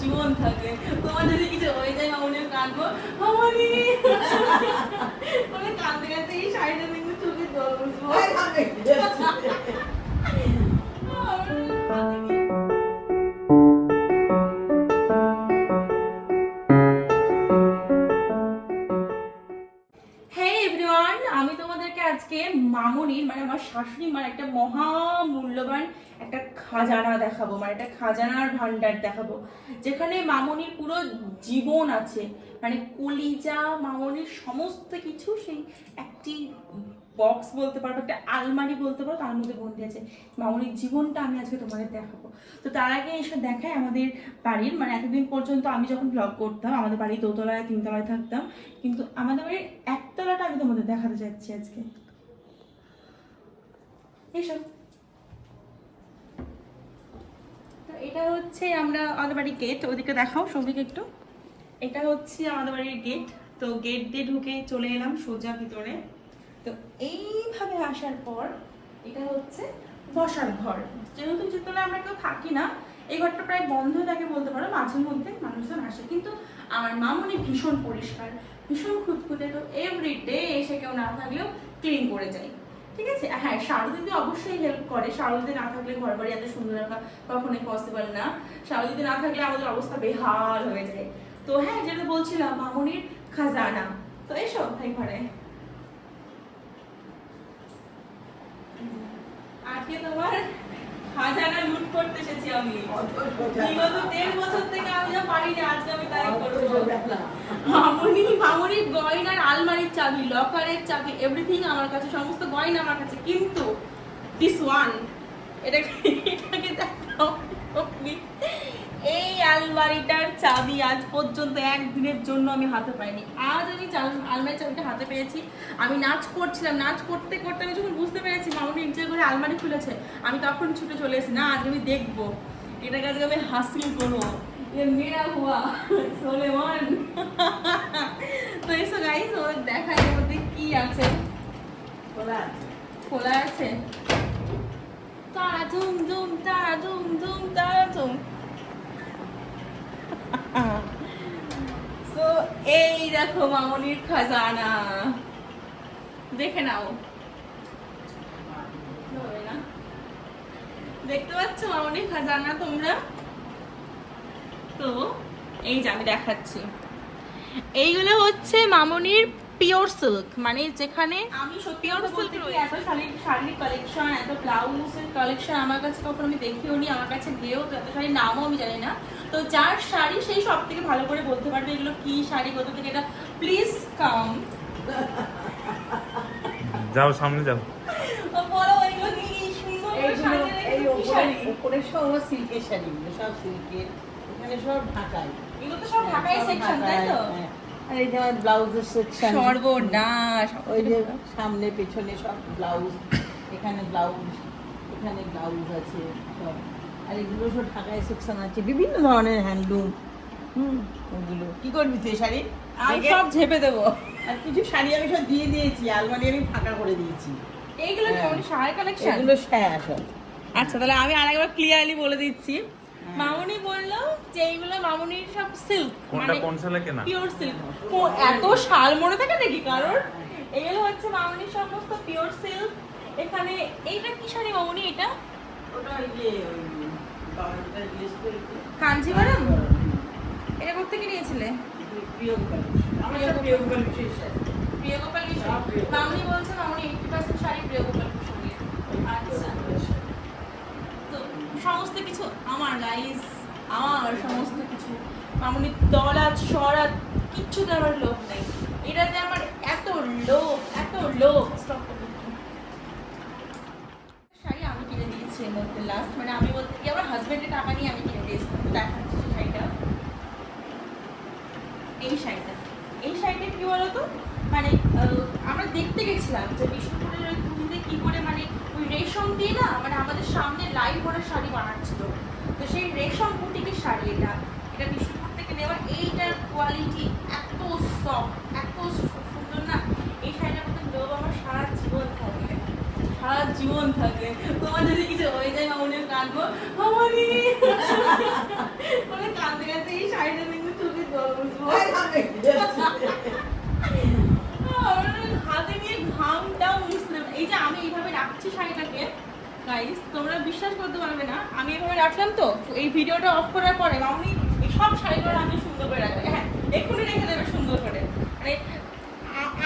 জীবন থাকে। তোমার যদি কিছু হয়ে যায় মামুনিও কাঁদবো, মামুনি কাঁদতে কাঁদতে এই শাড়িটা দেখলে চোখে জল উঠবো। আমি তোমাদেরকে আজকে মামুনির মানে আমার শাশুড়ি মার একটা মহামূল্যবান একটা খাজানা দেখাবো, মানে একটা খাজানার ভান্ডার দেখাবো, যেখানে মামুনির পুরো জীবন আছে, মানে কলিজা মামুনির সমস্ত কিছু সেই একটি বক্স বলতে পারবো, একটা আলমারি বলতে পারো, তার মধ্যে বন্দি আছে মামুনির জীবনটা। আমি আজকে তোমাদের দেখাবো। তো তার আগে এসে দেখায় আমাদের বাড়ির, মানে এতদিন পর্যন্ত আমি যখন ব্লগ করতাম আমাদের বাড়ির দোতলায় তিনতলায় থাকতাম, কিন্তু আমাদের বাড়ির একতলাটা আমি তোমাদের দেখাতে যাচ্ছি আজকে। এসব তো এটা হচ্ছে আমাদের বাড়ির গেট, ওদিকে দেখাও সৌভিক একটু। এটা হচ্ছে আমাদের বাড়ির গেট। তো গেট দিয়ে ঢুকে চলে এলাম সোজা ভিতরে। তো এইভাবে আসার পর এটা হচ্ছে বসার ঘর। যেহেতু যেতলে আমরা কেউ থাকি না, এই ঘরটা প্রায় বন্ধ থাকে বলতে পারো, মাঝে মধ্যে মানুষজন আসে, কিন্তু আমার মামুনি ভীষণ পরিষ্কার, ভীষণ খুঁতখুঁতে। তো এভরিডে এসে কেউ না থাকলেও ক্লিন করে যায়, ঠিক আছে। হ্যাঁ, শারদিদি অবশ্যই হেল্প করে। শারদিদি না থাকলে ঘর বাড়ি এত সুন্দর রাখা কখনোই পসিবল না। শারদিদি না থাকলে আমাদের অবস্থা বেহাল হয়ে যায়। তো হ্যাঁ, যেটা বলছিলাম মামুনির খাজানা। তো এসো ভাই ঘরে। আজকে তোমার খাজানা লুট করতে এসেছি আমি। বিগত 1.5 বছর থেকে আমি যা পারিনি, আজকে আমি তাই করবো। মামুনির গয়নার আলমারির চাবি, লকারের চাবি, এভরিথিং আমার কাছে, সমস্ত গয়না আমার কাছে, কিন্তু দিস ওয়ান, এটাকে দেখাও। এই আলমারিটার চাবি আজ পর্যন্ত একদিনের জন্য আমি হাতে পাইনি। আজ আমি আলমারির চাবিটা হাতে পেয়েছি। আমি নাচ করছিলাম, নাচ করতে করতে আমি যখন বুঝতে পেরেছি মামুনি নিচে করে আলমারি খুলেছে, আমি তখন ছুটে চলে এসেছি, না আজকে আমি দেখবো, এটাকে আজকে আমি হাসিল করবো। মেরা হুয়া সোলেমান। তো এসো গাইস, ওদের দেখাই এর মধ্যে কি আছে। খোলা আছে। তারা ধুম ধুম, তারা ধুম ধুম, তারা ধুম। সো এই দেখো মামুনির খাজানা, দেখে নাও। দেখতে পাচ্ছ মামুনির খাজানা তোমরা? তো এই যে আমি দেখাচ্ছি, এইগুলো হচ্ছে মামুনির পিওর সিল্ক, মানে যেখানে আমি সত্যি কথা বলতে কি, এত শাড়ির কালেকশন, এত ব্লাউজের কালেকশন আমার কাছে কখনো আমি দেখিও নি। আমার কাছে গেও তো এত শাড়ির নামও আমি জানি না। তো যার শাড়ি সেই সব থেকে ভালো করে বলতে পারবে এগুলো কি শাড়ি, কোথা থেকে এটা। প্লিজ কাম, যাও সামনে যাও। বলো এগুলো কি সুন্দর শাড়ি। এই উপরে সব সিল্কের শাড়ি, সব সিল্কের, এখানে সব ঢাকায়, এগুলো তো সব ঢাকায় সেকশন, তাই তো? আর এই যে ব্লাউজের সেকশন, সর্বনাশ। ওই যে সামনে পেছনে সব ব্লাউজ, এখানে ব্লাউজ, এখানে ব্লাউজ আছে সব। আর এগুলো সব ঢাকায় সেকশন আছে, বিভিন্ন ধরনের হ্যান্ডলুম। ওগুলো কি করবি তুই শাড়ি? আমি সব ঝেপে দেবো। আর কিছু শাড়ি আমি সব দিয়ে দিয়েছি, আলমারি আমি ফাঁকা করে দিয়েছি। এইগুলো কি মানে শাড়ি কালেকশন? এগুলো হ্যাঁ সব। আচ্ছা, তাহলে আমি আরেকবার ক্লিয়ারলি বলে দিচ্ছি। মামুনি বললো যে এইগুলো মামুনির সব সিল্ক, কোনটা কোন সালে কেনা? Pure silk. এত শাল মনে থাকে নাকি কারোর? এগুলো হচ্ছে মামুনির সমস্ত পিওর সিল্ক। এখানে এইটা কি শাড়ি মামুনি? এটা ওটা ওই যে কাঞ্জিভারম। এটা কোথেকে নিয়েছিলে? প্রিয়গোপাল প্রিয়গোপাল। মামুনি বলছে মামুনি 80% শাড়ি প্রিয়গোপাল। আচ্ছা, তো সমস্ত কিছু আমার গাইস, আমার সমস্ত কিছু। মামুনি দলাত সরাত কিচ্ছু দেওয়ার লোভ নেই। এটাতে আমার এত লোভ। স্টপ করো। শাড়ি আমি কিনে দিয়েছি এর মধ্যে লাস্ট, মানে আমি বলতে কি আমার হাজবেন্ডের টাকা নিয়ে আমি কিনে দিয়েছি। দেখাচ্ছি শাড়িটা। এই শাড়িটা কি বলতো, মানে আমরা দেখতে গেছিলাম যে বিষ্ণুপুরের ওই কুড়িতে কি করে, মানে ওই রেশম দিয়ে না, মানে আমাদের সামনে লাইভ করে শাড়ি বানাচ্ছিল। তো সেই রেশম বুটিকের শাড়ি এটা বিষ্ণুপুর থেকে নেওয়া। এইটার কোয়ালিটি এত সফট, এত সুন্দর না। এই শাড়িটার মধ্যে লোভ আমার সারা জীবন থাকে। তোমার যদি কিছু হয়ে যায় মামুনিও কাঁদবো, মামুনি কাঁদতে কাঁদতে আমি রাখলাম তো এই ভিডিওটা অফ করার পরে মামনি এই সব শাড়িগুলো রাখলে সুন্দর করে রাখবে। হ্যাঁ এক্ষুনি রেখে দেবে সুন্দর করে। মানে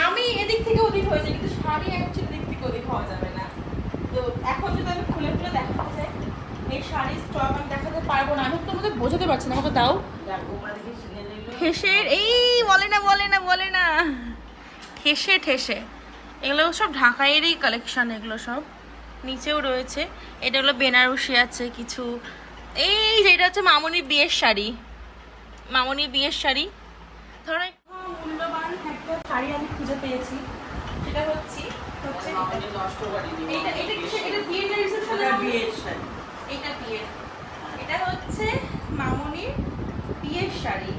আমি এদিক থেকে ওদিক হয়েছে, কিন্তু শাড়ি অ্যাকচুয়ালি দিক থেকে ওদিক হওয়া যাবে না। তো এখন যদি আমি খুলে খুলে দেখাতে চাই এই শাড়ির স্টক আমি দেখাতে পারবো না, আমি তোমাদের বোঝাতে পারছি না, আমাকে দাও। হেসের এই বলে না বলে না বলে না হেসে ঠেসে এগুলো সব ঢাকাইয়েরই কালেকশন, এগুলো সব নিচেও রয়েছে। এটা হলো বেনারসি আছে কিছু। এই যেটা হচ্ছে মামনির বিয়ের শাড়ি, মামনির বিয়ের শাড়ি। ধরো মূল্যবান একটা শাড়ি আমি খুঁজে পেয়েছি, সেটা হচ্ছে এটা এটা কিসের? এটা বিয়ের না রিসেপশনের? বিয়ের শাড়ি। এটা বিয়ের, এটা হচ্ছে মামনির বিয়ের শাড়ি।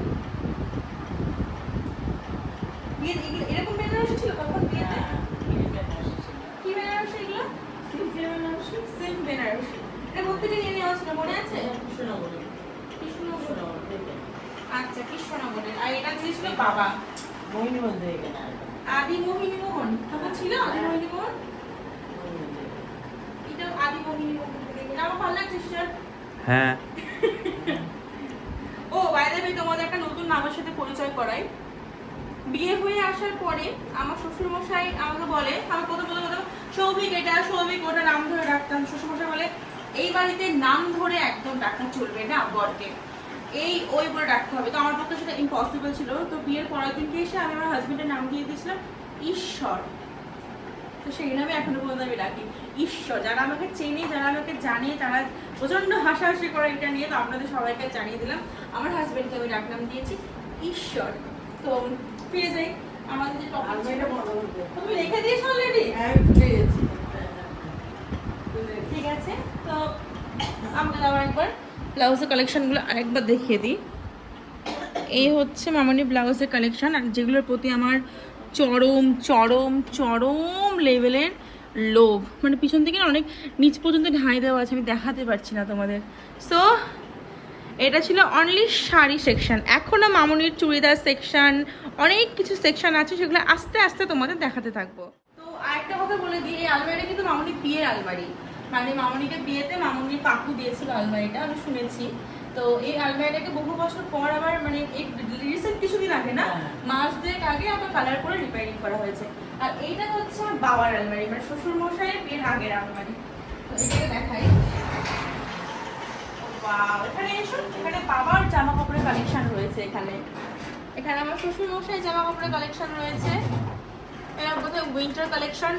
বিয়ের এরকম বেনারসি ছিল তখন বিয়েতে? কি বেনারসি এগুলো? সিল্ক বেনারসি। এটা প্রত্যেকে নিয়ে নেওয়া ছিল, মনে আছে? কৃষ্ণনগর। আচ্ছা কৃষ্ণনগরের। আর এটা দিয়েছিল বাবা মোহিনীমোহন হয়ে গেল। আদি মোহিনী মোহন তখন ছিল, আদি মোহিনী মোহন। এটা আদি মোহিনী মোহন থেকে কিনা। আমার ভালো লাগছে স্যার। হ্যাঁ ও বাই দ্য ওয়ে তোমাদের একটা নতুন নামের সাথে পরিচয় করাই। বিয়ে হয়ে আসার পরে আমার শ্বশুরমশাই আমাকে বলে, আমি প্রথম সৌভিক এটা সৌভিক ওটা নাম ধরে ডাকতাম। শ্বশুরমশাই বলে এই বাড়িতে নাম ধরে একদম ডাকা চলবে না বরকে, এই ওই বলে ডাকতে হবে। তো আমার পক্ষে সেটা ইম্পসিবল ছিল। তো বিয়ের পরের দিনকে এসে আমি আমার হাজবেন্ডের নাম দিয়ে দিয়েছিলাম ঈশ্বর। তো সেই নামে এখনো পর্যন্ত আমি ডাকি ঈশ্বর। যারা আমাকে চেনে, যারা আমাকে জানে, তারা প্রচন্ড হাসাহাসি করে এটা নিয়ে। তো আপনাদের সবাইকে জানিয়ে দিলাম আমার হাজবেন্ডকে আমি ডাকনাম দিয়েছি ঈশ্বর। তো ফিরে যাই আমাদের যে টপিক ছিল। তুমি রেখে দিয়েছো অলরেডি? ঠিক আছে। তো আমাকে আবার একবার ব্লাউজের কালেকশনগুলো আরেকবার দেখিয়ে দিই। এই হচ্ছে মামনি ব্লাউজের কালেকশন, আর যেগুলোর প্রতি আমার চরম চরম চরম লেভেলের লোভ। মানে পিছন থেকে না অনেক নিচ পর্যন্ত ঢাই দেওয়া আছে, আমি দেখাতে পারছি না তোমাদের। সো এটা ছিল অনলি শাড়ি সেকশন। এখনও মামনির চুড়িদার সেকশন, অনেক কিছু সেকশন আছে, সেগুলো আস্তে আস্তে তোমাদের দেখাতে থাকবো। তো আরেকটা কথা বলে দিই, এই আলমারিটা কিন্তু মামনির বিয়ের আলমারি। মানে মামনিকে বিয়েতে মামনির কাকু দিয়েছিল আলমারিটা, আমি শুনেছি। তো এই আলমারিটাকে বহু বছর পর আবার মানে এই রিসেন্ট কিছুদিন আগে না, মাস দুয়েক আগে আবার কালার করে রিপেয়ারিং করা হয়েছে। আর এইটা হচ্ছে আমার বাবার আলমারি, মানে শ্বশুর মশাইয়ের বিয়ের আগের আলমারি। তো এটাকে দেখাই। এখানে এসো, এখানে বাবার জামা কাপড়ের কালেকশন রয়েছে। এখানে এখানে আমার শ্বশুর মশাই জামা কাপড়ের কালেকশন রয়েছে। এর মধ্যে উইন্টার কালেকশন,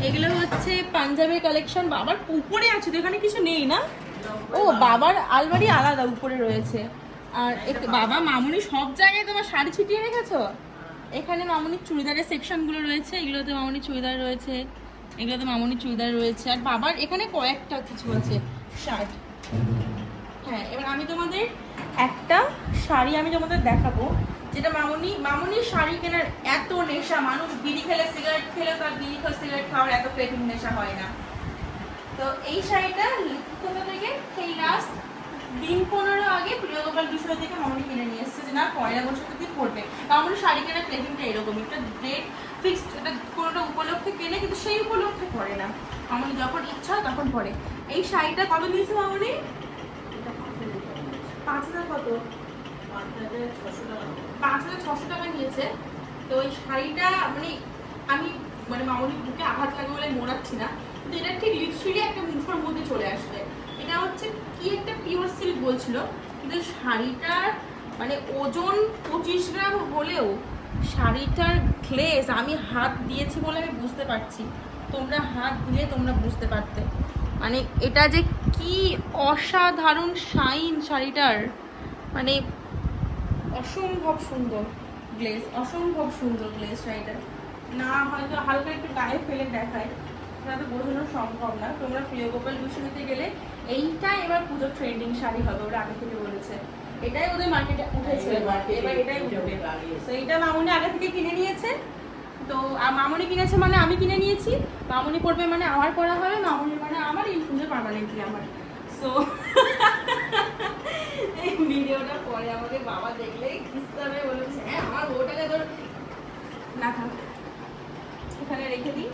এগুলো হচ্ছে পাঞ্জাবের কালেকশন। বাবার উপরে আছে তো, এখানে কিছু নেই না? ও বাবার আলমারি আলাদা উপরে রয়েছে। আর বাবা মামুনি সব জায়গায় তোমার শাড়ি ছিটিয়ে রেখেছো। এখানে মামুনির চুড়িদারের সেকশনগুলো রয়েছে, এগুলোতে মামুনির চুড়িদার রয়েছে, এগুলোতে মামুনির চুড়িদার রয়েছে। আর বাবার এখানে কয়েকটা কিছু আছে শার্ট। হ্যাঁ, এবার আমি তোমাদের একটা শাড়ি আমি তোমাদের দেখাবো, যেটা মামুনির শাড়ি কেনার এত নেশা। মানুষ বিড়ি খেলে সিগারেট খেলে তার বিড়ি সিগারেট খাওয়ার এত ক্রেভিং নেশা হয় না। তো এই শাড়িটা কোথা থেকে সেই লাস্ট দিন 15 আগে প্রিয়গোপাল বিষয় থেকে মামনি কিনে নিয়ে এসেছে, যে না পয়লা বৈশাখের দিন পরবে। মামনি শাড়ি কেনার ক্রেভিংটা এরকম, একটা ডেট ফিক্সড, এটা কোনোটা উপলক্ষে কেনে কিন্তু সেই উপলক্ষে পরে না। মামনি যখন ইচ্ছা হয় তখন পরে। এই শাড়িটা কত নিয়েছে মামনি? 5000 কত? 5600 টাকা নিয়েছে। তো এই শাড়িটা মানে আমি মানে মামনির বুকে আঘাত লাগে বলে মোড়াচ্ছি না, কিন্তু এটা ঠিক লিপস্টিকে একটা মুঠোর মধ্যে চলে আসবে। এটা হচ্ছে কি একটা পিওর সিল্ক বলছিল, কিন্তু শাড়িটার মানে ওজন 25 গ্রাম হলেও শাড়িটার গ্লেজ আমি হাত দিয়েছি বলে আমি বুঝতে পারছি, তোমরা হাত দিলে তোমরা বুঝতে পারতে। মানে এটা যে কি অসাধারণ শাইন শাড়িটার, মানে অসম্ভব সুন্দর গ্লেজ, অসম্ভব সুন্দর গ্লেজ শাড়িটার। না হয়তো হালকা একটু গায়ে ফেলে দেখায়, সেটা তো বোঝানো সম্ভব না। তোমরা প্রিয়গোপাল বিশ্বজিতে গেলে এইটা এবার পুজোর ট্রেন্ডিং শাড়ি হবে, ওরা আগে থেকে বলেছে। এটাই ওদের মার্কেটে উঠেছে, এবার এটাই উঠবে। তো এইটা মামনি আগে থেকে কিনে নিয়েছে। তো মামনি কিনেছে মানে আমি কিনে নিয়েছি, মামনি পড়বে মানে আমার পড়া হবে, মামনি মানে আমার এই পুজো পার্মানেন্টলি আমার। সো এই ভিডিওটা পরে আমাকে বাবা দেখলে খিস্তে হবে, বলেছে হ্যাঁ আমার বউটাকে তোর না থাক, এখানে রেখে দিই।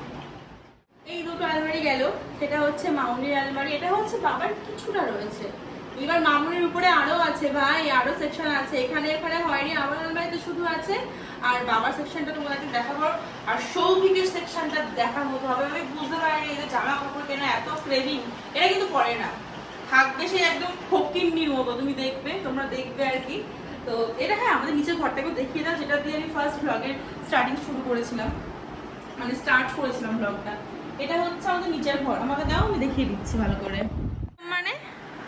এই দুটো আলমারি গেল। সেটা হচ্ছে মামুনির আলমারি, এটা হচ্ছে বাবার কিছুটা রয়েছে। এবার মামুনির উপরে আরো আছে ভাই, আরো সেকশন আছে, এখানে এখানে হয়নি, আমার আলমারিতে শুধু আছে। আর বাবার সেকশনটা তোমাদেরকে দেখাবো, আর সৌভিকের সেকশনটা দেখার মতো হবে। আমি বুঝতে পারিনি এই যে জামা কাপড় কেনা এত ক্রেভিং, এটা কিন্তু পরে না, থাকবে সেই একদম ফকিন্নির মতো, তুমি দেখবে, তোমরা দেখবে আর কি। তো এটা হ্যাঁ আমাদের নিচের ঘরটাকে দেখিয়ে দাও, যেটা দিয়ে আমি ফার্স্ট ব্লগের স্টার্টিং শুরু করেছিলাম, মানে স্টার্ট করেছিলাম ব্লগটা। এটা হচ্ছে আমাদের নিচের ঘর, আমাকে দাও আমি দেখিয়ে দিচ্ছি ভালো করে। মানে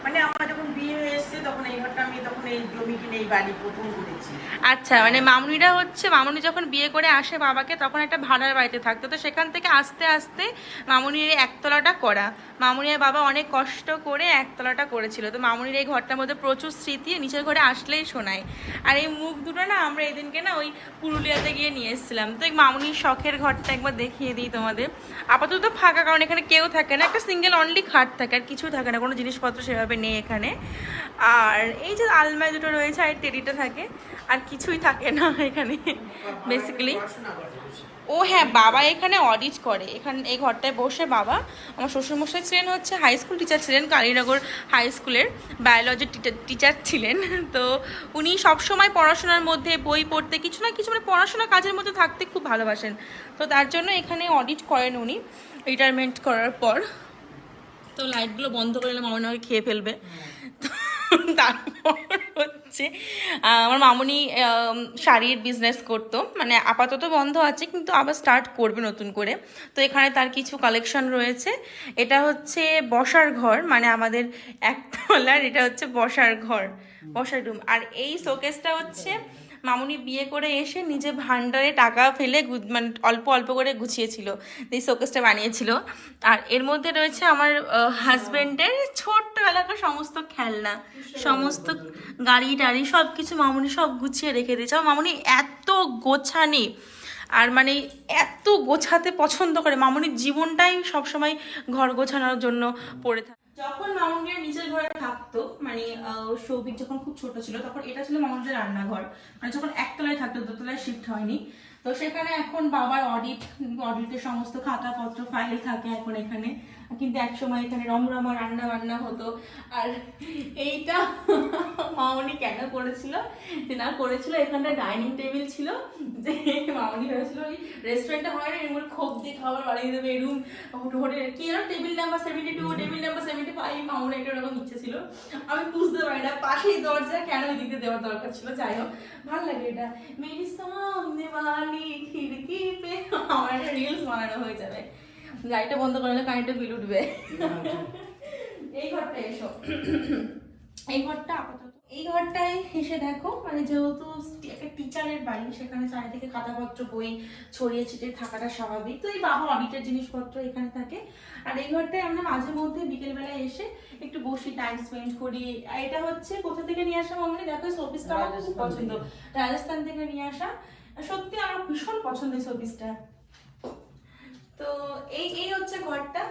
মানে আমার যখন বিয়ে হয়ে এসেছে তখন এই ঘরটা আমি তখন এই জমি কিনে এই বাড়ি প্রথম করেছি। আচ্ছা, মানে মামুনিরা হচ্ছে, মামুনি যখন বিয়ে করে আসে বাবাকে তখন একটা ভাড়ার বাড়িতে থাকতো, তো সেখান থেকে আস্তে আস্তে মামুনির এই একতলাটা করা। মামুনির বাবা অনেক কষ্ট করে একতলাটা করেছিল, তো মামুনির এই ঘরটার মধ্যে প্রচুর স্মৃতি নিচের ঘরে আসলেই শোনায়। আর এই মুখ দুটো না আমরা এই দিনকে না ওই পুরুলিয়াতে গিয়ে নিয়ে এসেছিলাম। তো এই মামুনির শখের ঘরটা একবার দেখিয়ে দিই তোমাদের। আপাতত ফাঁকা, কারণ এখানে কেউ থাকে না, একটা সিঙ্গেল অনলি খাট থাকে, আর কিছুই থাকে না, কোনো জিনিসপত্র সেভাবে নেই এখানে। আর এই যে আলমারি দুটো রয়েছে আর টেডিটা থাকে, আর কিছুই থাকে না এখানে বেসিক্যালি। ও হ্যাঁ, বাবা এখানে অডিট করে, এখানে এই ঘরটায় বসে বাবা, আমার শ্বশুরমশাই ছিলেন হচ্ছে হাই স্কুল টিচার ছিলেন, কালীনগর হাই স্কুলের বায়োলজির টিচার ছিলেন। তো উনি সবসময় পড়াশোনার মধ্যে বই পড়তে, কিছু না কিছু মানে পড়াশোনা কাজের মধ্যে থাকতে খুব ভালোবাসেন, তো তার জন্য এখানে অডিট করেন উনি রিটায়ারমেন্ট করার পর। তো লাইটগুলো বন্ধ করে এলে মামনি আমাকে খেয়ে ফেলবে। তারপর হচ্ছে আমার মামুনি শাড়ির বিজনেস করতো, মানে আপাতত বন্ধ আছে কিন্তু আবার স্টার্ট করবে নতুন করে। তো এখানে তার কিছু কালেকশন রয়েছে। এটা হচ্ছে বসার ঘর, মানে আমাদের একতলার এটা হচ্ছে বসার ঘর, বসার রুম। আর এই শোকেসটা হচ্ছে মামুনি বিয়ে করে এসে নিজে ভান্ডারে টাকা ফেলে মানে অল্প অল্প করে গুছিয়েছিল, এই শোকেসটা বানিয়েছিল। আর এর মধ্যে রয়েছে আমার হাজবেন্ডের ছোট্টবেলাকার সমস্ত খেলনা, সমস্ত গাড়ি টাড়ি সব কিছু মামুনি সব গুছিয়ে রেখে দিয়েছে। আমার মামুনি এত গোছানি, আর মানে এত গোছাতে পছন্দ করে, মামুনির জীবনটাই সবসময় ঘর গোছানোর জন্য পড়ে থাকে। যখন মামুনির নিজের ঘরে থাকতো, মানে সৌভিক যখন খুব ছোট ছিল তখন এটা ছিল মামুনির রান্নাঘর, মানে যখন একতলায় থাকতো দোতলায় শিফট হয়নি, তো সেখানে এখন বাবার অডিটের সমস্ত খাতাপত্র ফাইল থাকে এখন এখানে। কিন্তু একসময় এখানে রমরমা রান্না বান্না হতো। আর এইটা মামনি কেন করেছিল, যে না করেছিল এখানটা ডাইনিং টেবিল ছিল, যে মামনি হয়েছিল ওই রেস্টুরেন্টে হয় না এরকম খোপ দিয়ে খাবার বানিয়ে দেবে, এরকম হোটেল কি যেন টেবিল নাম্বার 72, টেবিল নাম্বার 75, মামনি একটা এরকম ইচ্ছে ছিল। আমি বুঝতে পারি না পাশেই দরজা কেন ওই দিকে দেওয়ার দরকার ছিল, যাই হোক ভালো লাগে এটা। মেরি সামনে वाली खिड़की पे, আমার একটা রিলস বানানো হয়ে যাবে। লাইটটা বন্ধ করলে কারেন্টের বিল উঠবে। এই ঘরটা এসো, এই ঘরটা আপাতত এই ঘরটায় এসে দেখো, মানে যেহেতু একটা টিচারের বাড়ি, সেখানে চারিদিকে খাতাপত্র বই ছড়িয়ে ছিটিয়ে থাকাটা স্বাভাবিক, তো এই বাবা অডিটের জিনিসপত্র এখানে থাকে। আর এই ঘরটায় আমরা মাঝে মধ্যে বিকেলবেলায় এসে একটু বসি, টাইম স্পেন্ড করি। আর এটা হচ্ছে কোথা থেকে নিয়ে আসা মামনি দেখো, শোপিসটা আমার খুব পছন্দ, রাজস্থান থেকে নিয়ে আসা, সত্যি আমার ভীষণ পছন্দের শোপিসটা। তো এই হচ্ছে ঘরটা,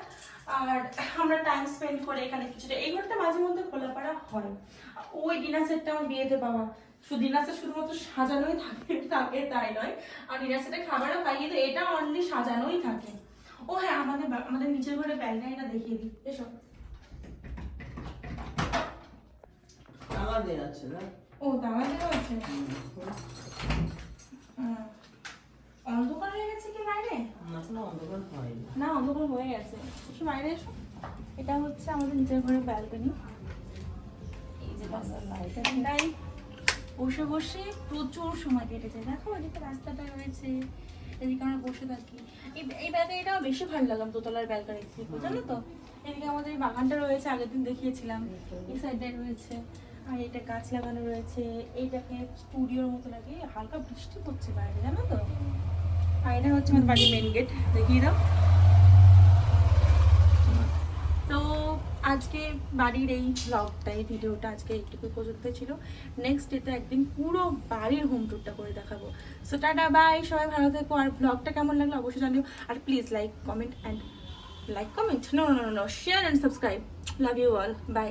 আর আমরা টাইম স্পেন্ড করে এখানে কিছুটা। এই ঘরটা মাঝে মধ্যে খোলাপাড়া হয়। ওই ডিনার সেটটা আমার বিয়েতে পাওয়া, শুধু ডিনার সেট শুধুমাত্র সাজানোই থাকে তাই নয়, আর ডিনার সেটে খাবারও পাইয়ে, তো এটা অনলি সাজানোই থাকে। ও হ্যাঁ, আমাদের নিচের ঘরে ব্যালকনিটা দেখিয়ে দিই, এসো। তালা দেওয়া আছে না? ও তালা দেওয়া আছে, অন্ধকার হয়ে গেছে কি বাইরে? অন্ধকার হয়নি, না অন্ধকার হয়ে গেছে, একটু বাইরে এসো। এটা হচ্ছে আমাদের নিচের ঘরের ব্যালকনি। এই যে লাইটটাই বসে বসে প্রচুর সময় কেটে যায়। দেখো এদিকে রাস্তাটা রয়েছে, এদিকে আমরা বসে থাকি। এই ব্যালকনিটা আমার বেশি ভালো লাগলাম, দোতলার ব্যালকনি থেকে, জানো তো। এদিকে আমাদের এই বাগানটা রয়েছে, আগের দিন দেখিয়েছিলাম, এই সাইডটায় রয়েছে। আর এটা গাছ লাগানো রয়েছে, এইটাকে স্টুডিওর মতো লাগে, হালকা বৃষ্টি পড়ছে বাইরে, জানো তো। আর এটা হচ্ছে আমাদের বাড়ির মেন গেট, দেখিয়ে দাও। তো আজকে বাড়ির এই ব্লগটা, এই ভিডিওটা আজকে এইটুকু পর্যন্ত ছিল। নেক্সট ডেতে একদিন পুরো বাড়ির হোম টুরটা করে দেখাবো। সো টাটা বাই, সবাই ভালো থেকো। আর ব্লগটা কেমন লাগলো অবশ্যই জানিও। আর please like comment share and subscribe. Love you all, by.